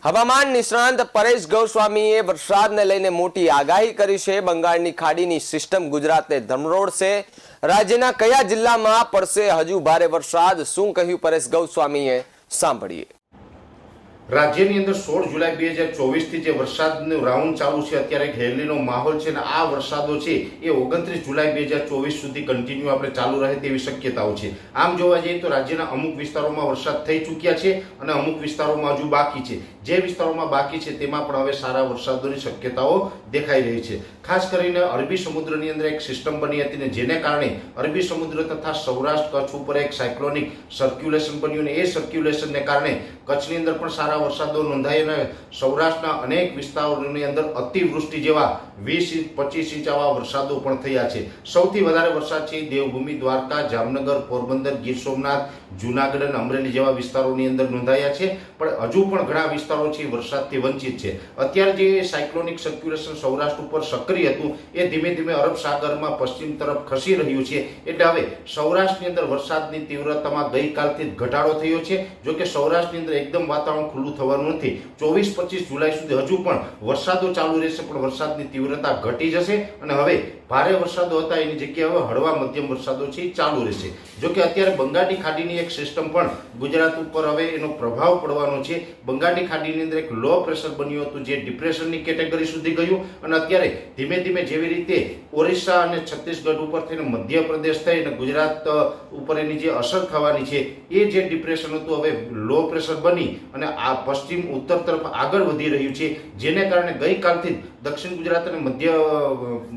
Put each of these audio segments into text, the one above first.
હવામાન નિષ્ણાંત પરેશ ગોસ્વામીએ વરસાદને લઈને મોટી આગાહી કરી છે। બંગાળની ખાડીની સિસ્ટમ ગુજરાતને ધમરોળશે। રાજ્યના કયા જિલ્લામાં પડશે હજુ ભારે વરસાદ? શું કહ્યું પરેશ ગોસ્વામીએ? સાંભળીએ। રાજ્યની અંદર 16 જુલાઈ 2024 થી જે વરસાદનો રાઉન્ડ ચાલુ છે, અત્યારે હેલીનો માહોલ છે અને આ વરસાદો છે એ 29 જુલાઈ 2024 સુધી કન્ટિન્યુ આપણે ચાલુ રહે તેવી શક્યતાઓ છે। આમ જોવા જઈએ તો રાજ્યના અમુક વિસ્તારોમાં વરસાદ થઈ ચૂક્યા છે અને અમુક વિસ્તારોમાં હજુ બાકી છે। જે વિસ્તારોમાં બાકી છે તેમાં પણ હવે સારા વરસાદોની શક્યતાઓ દેખાઈ રહી છે। ખાસ કરીને અરબી સમુદ્રની અંદર એક સિસ્ટમ બની હતી ને જેને કારણે અરબી સમુદ્ર તથા સૌરાષ્ટ્ર કચ્છ ઉપર એક સાયક્લોનિક સર્ક્યુલેશન બન્યું ને એ સર્ક્યુલેશનને કારણે કચ્છની અંદર પણ સારા વરસાદો નોંધાય અને સૌરાષ્ટ્રના અનેક વિસ્તારોની અંદર અતિવૃષ્ટિ જેવા 20 ઇંચ 25 ઇંચ આવા વરસાદો પણ થયા છે। સૌથી વધારે વરસાદ છે દેવભૂમિ, દ્વારકા, જામનગર, પોરબંદર, ગીર સોમનાથ, જૂનાગઢ અને અમરેલી જેવા વિસ્તારોની અંદર નોંધાયા છે, પણ હજુ પણ ઘણા વિસ્તારો છે વરસાદથી વંચિત છે। અત્યારે જે સાયક્લોનિક સર્ક્યુલેશન સૌરાષ્ટ્ર ઉપર સક્રિય હતું એ ધીમે ધીમે અરબ સાગરમાં પશ્ચિમ તરફ ખસી રહ્યું છે, એટલે હવે સૌરાષ્ટ્રની અંદર વરસાદની તીવ્રતામાં ગઈકાલથી જ ઘટાડો થયો છે। જો કે સૌરાષ્ટ્રની અંદર એકદમ વાતાવરણ ખુલ્લું થવાનું નથી। 24-25 જુલાઈ સુધી હજુ પણ વરસાદો ચાલુ રહેશે, પણ વરસાદની તીવ્રતા ઘટી જશે અને હવે ભારે વરસાદો હતા એની જગ્યાએ હવે હળવા મધ્યમ વરસાદો છે ચાલુ રહેશે। જો કે અત્યારે બંગાળની ખાડીની એક સિસ્ટમ પણ ગુજરાત ઉપર હવે એનો પ્રભાવ પડવાનો છે। બંગાળની ખાડીની અંદર એક લો પ્રેશર બન્યું હતું જે ડિપ્રેશનની કેટેગરી સુધી ગયું અને અત્યારે ધીમે ધીમે જેવી રીતે ઓરિસ્સા અને છત્તીસગઢ ઉપર થઈને મધ્યપ્રદેશ થઈ અને ગુજરાત ઉપર એની જે અસર થવાની છે એ જે ડિપ્રેશન હતું હવે લો પ્રેશર બની અને આ પશ્ચિમ ઉત્તર તરફ આગળ વધી રહ્યું છે, જેને કારણે ગઈકાલથી દક્ષિણ ગુજરાત અને મધ્ય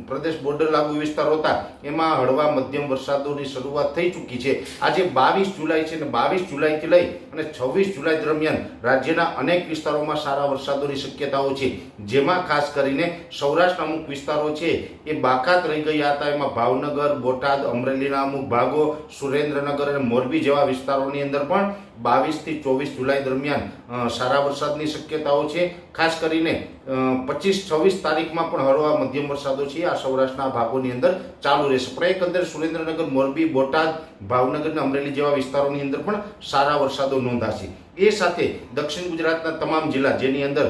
પ્રદેશ બોર્ડર લાગુ વિસ્તારો હતા એમાં હળવા મધ્યમ વરસાદોની શરૂઆત થઈ ચૂકી છે। આજે 22 જુલાઈ છે અને 22 જુલાઈથી લઈ અને 26 જુલાઈ દરમિયાન રાજ્યના અનેક વિસ્તારોમાં સારા વરસાદોની શક્યતાઓ છે, જેમાં ખાસ કરીને સૌરાષ્ટ્રના અમુક વિસ્તારો છે એ બાકાત રહી ગયા હતા। એમાં ભાવનગર, બોટાદ, અમરેલીના અમુક ભાગો, સુરેન્દ્રનગર અને મોરબી જેવા વિસ્તારોની અંદર પણ 22 થી 24 જુલાઈ દરમિયાન સારા વરસાદની શક્યતાઓ છે। ખાસ કરીને 25-26 તારીખમાં પણ હળવા મધ્યમ વરસાદો છે આ સૌરાષ્ટ્રના ભાગોની અંદર ચાલુ રહેશે, પણ એકંદરે સુરેન્દ્રનગર, મોરબી, બોટાદ, ભાવનગર અને અમરેલી જેવા વિસ્તારોની અંદર પણ સારા વરસાદો નોંધાશે। એ સાથે દક્ષિણ ગુજરાતના તમામ જિલ્લા જેની અંદર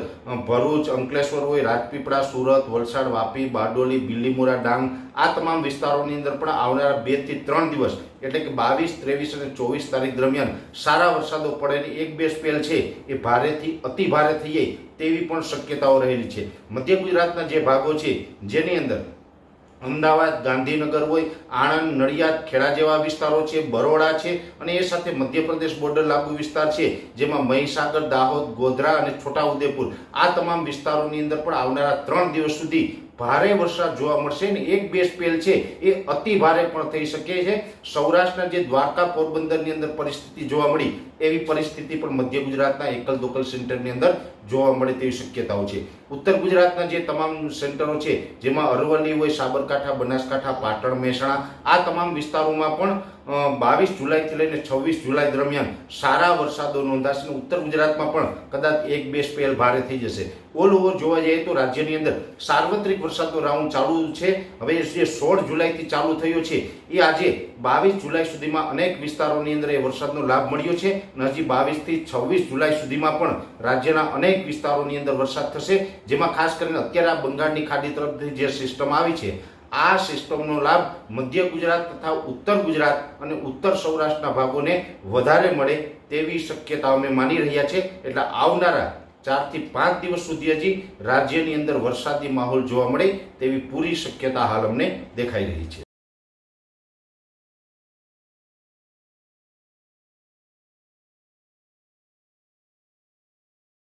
ભરૂચ, અંકલેશ્વર હોય, રાજપીપળા, સુરત, વલસાડ, વાપી, બારડોલી, બિલીમોરા, ડાંગ આ તમામ વિસ્તારોની અંદર પણ આવનારા 2 થી 3 દિવસ એટલે કે 22, 23 અને 24 તારીખ દરમિયાન સારા વરસાદો પડેની એક બે સ્પેલ છે એ ભારેથી અતિ ભારે થઈ જાય તેવી પણ શક્યતાઓ રહેલી છે। મધ્ય ગુજરાતના જે ભાગો છે જેની અંદર અમદાવાદ, ગાંધીનગર હોય, આણંદ, નડિયાદ, ખેડા જેવા વિસ્તારો છે, બરોડા છે અને એ સાથે મધ્યપ્રદેશ બોર્ડર લાગુ વિસ્તાર છે જેમાં મહીસાગર, દાહોદ, ગોધરા અને છોટાઉદેપુર આ તમામ વિસ્તારોની અંદર પણ આવનારા 3 દિવસ સુધી ભારે વરસાદ જોવા મળશે ને એક બે સ્પેલ છે એ અતિ ભારે પણ થઈ શકે છે। સૌરાષ્ટ્રના જે દ્વારકા, પોરબંદરની અંદર પરિસ્થિતિ જોવા મળી એવી પરિસ્થિતિ પણ મધ્ય ગુજરાતના એકલ દોકલ સેન્ટરની અંદર જોવા મળે તેવી શક્યતાઓ છે। ઉત્તર ગુજરાતના જે તમામ સેન્ટરો છે જેમાં અરવલ્લી હોય, સાબરકાંઠા, બનાસકાંઠા, પાટણ, મહેસાણા આ તમામ વિસ્તારોમાં પણ 22 જુલાઈથી લઈને 26 જુલાઈ દરમિયાન સારા વરસાદો નોંધાશે અને ઉત્તર ગુજરાતમાં પણ કદાચ એક બે સ્પેલ ભારે થઈ જશે। ઓલ ઓવર જોવા જઈએ તો રાજ્યની અંદર સાર્વત્રિક વરસાદનો રાઉન્ડ ચાલુ છે। હવે જે 16 જુલાઈથી ચાલુ થયો છે એ આજે 22 જુલાઈ સુધીમાં અનેક વિસ્તારોની અંદર એ વરસાદનો લાભ મળ્યો છે અને હજી 22 થી 26 જુલાઈ સુધીમાં પણ રાજ્યના અનેક વિસ્તારોની અંદર વરસાદ થશે, જેમાં ખાસ કરીને અત્યારે આ બંગાળની ખાડી તરફથી જે સિસ્ટમ આવી છે આ સિસ્ટમનો લાભ મધ્ય ગુજરાત તથા ઉત્તર ગુજરાત અને ઉત્તર સૌરાષ્ટ્રના ભાગોને વધારે મળે તેવી શક્યતા અમે માની રહ્યા છે। એટલે આવનારા 4 થી 5 દિવસ સુધી હજી રાજ્યની અંદર વરસાદી માહોલ જોવા મળે તેવી પૂરી શક્યતા હાલ અમને દેખાઈ રહી છે।